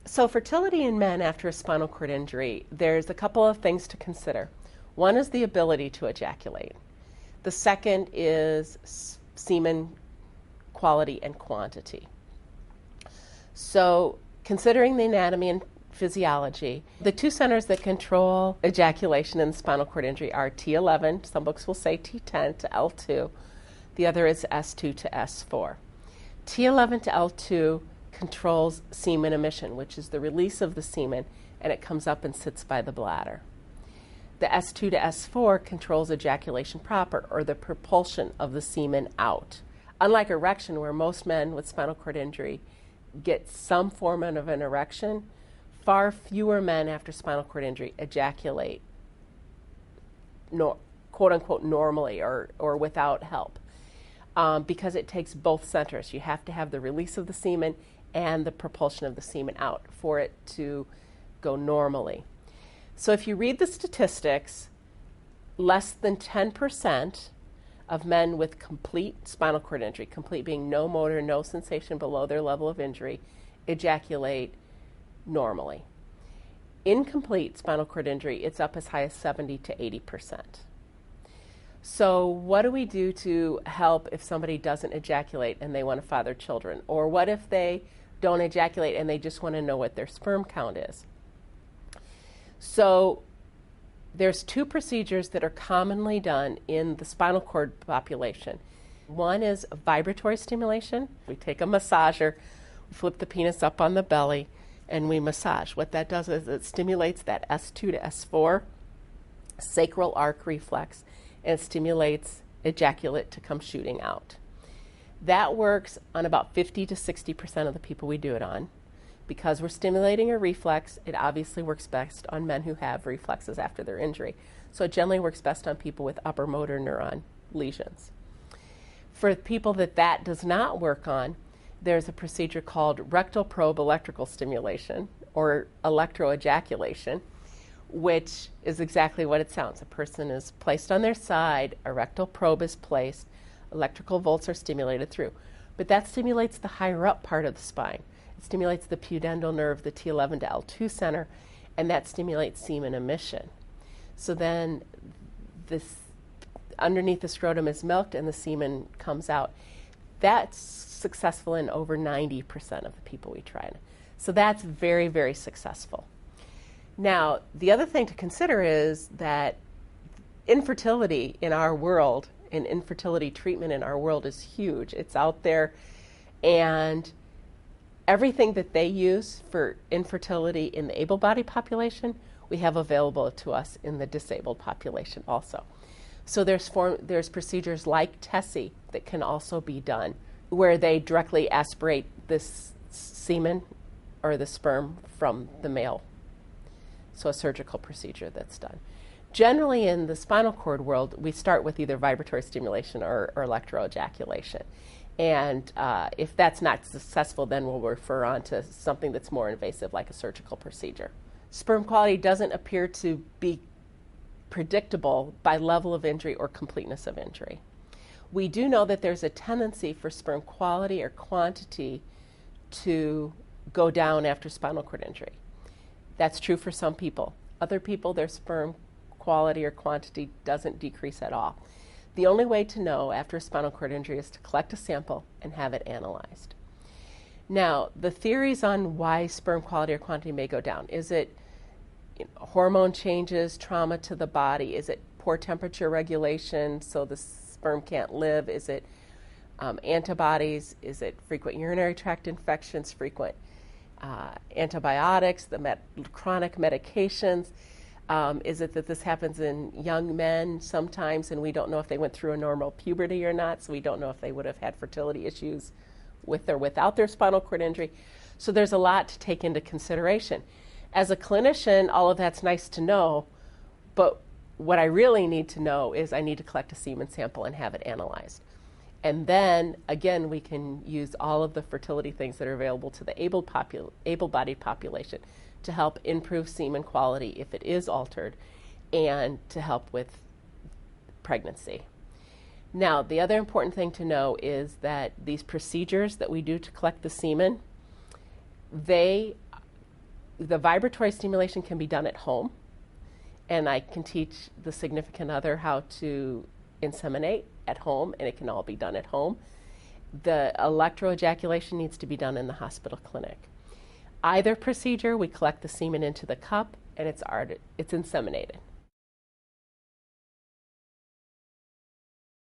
So fertility in men after a spinal cord injury, there's a couple of things to consider. One is the ability to ejaculate. The second is semen quality and quantity. So considering the anatomy and physiology, the two centers that control ejaculation in the spinal cord injury are T11, some books will say T10 to L2, the other is S2 to S4. T11 to L2 controls semen emission, which is the release of the semen, and it comes up and sits by the bladder. The S2 to S4 controls ejaculation proper, or the propulsion of the semen out. Unlike erection, where most men with spinal cord injury get some form of an erection, far fewer men after spinal cord injury ejaculate quote-unquote normally or without help, because it takes both centers. You have to have the release of the semen and the propulsion of the semen out for it to go normally. So if you read the statistics, less than 10% of men with complete spinal cord injury, complete being no motor, no sensation below their level of injury, ejaculate normally. Incomplete spinal cord injury, it's up as high as 70 to 80%. So what do we do to help if somebody doesn't ejaculate and they want to father children? Or what if they don't ejaculate and they just want to know what their sperm count is? So there's two procedures that are commonly done in the spinal cord population. One is vibratory stimulation. We take a massager, we flip the penis up on the belly, and we massage. What that does is it stimulates that S2 to S4 sacral arc reflex, and it stimulates ejaculate to come shooting out. That works on about 50 to 60% of the people we do it on. Because we're stimulating a reflex, it obviously works best on men who have reflexes after their injury. So it generally works best on people with upper motor neuron lesions. For people that does not work on, there's a procedure called rectal probe electrical stimulation, or electroejaculation, which is exactly what it sounds. A person is placed on their side, a rectal probe is placed, electrical volts are stimulated through. But that stimulates the higher up part of the spine. It stimulates the pudendal nerve, the T11 to L2 center, and that stimulates semen emission. So then this underneath the scrotum is milked and the semen comes out. That's successful in over 90% of the people we try. So that's very, very successful. Now, the other thing to consider is that infertility in our world, and infertility treatment in our world, is huge. It's out there, and everything that they use for infertility in the able-bodied population, we have available to us in the disabled population also. So there's procedures like TESI that can also be done, where they directly aspirate this semen or the sperm from the male. So a surgical procedure that's done. Generally in the spinal cord world, we start with either vibratory stimulation or electroejaculation. And if that's not successful, then we'll refer on to something that's more invasive, like a surgical procedure. Sperm quality doesn't appear to be predictable by level of injury or completeness of injury. We do know that there's a tendency for sperm quality or quantity to go down after spinal cord injury. That's true for some people. Other people, their sperm quality or quantity doesn't decrease at all. The only way to know after a spinal cord injury is to collect a sample and have it analyzed. Now, the theories on why sperm quality or quantity may go down: is it hormone changes, trauma to the body? Is it poor temperature regulation so the sperm can't live? Is it antibodies? Is it frequent urinary tract infections, frequent antibiotics, the chronic medications? Is it that this happens in young men sometimes and we don't know if they went through a normal puberty or not, so we don't know if they would have had fertility issues with or without their spinal cord injury? So there's a lot to take into consideration. As a clinician, all of that's nice to know, but what I really need to know is I need to collect a semen sample and have it analyzed. And then, again, we can use all of the fertility things that are available to the able-bodied population to help improve semen quality if it is altered, and to help with pregnancy. Now, the other important thing to know is that these procedures that we do to collect the semen, they The vibratory stimulation can be done at home, and I can teach the significant other how to inseminate at home, and it can all be done at home. The electroejaculation needs to be done in the hospital clinic. Either procedure, we collect the semen into the cup, and it's inseminated.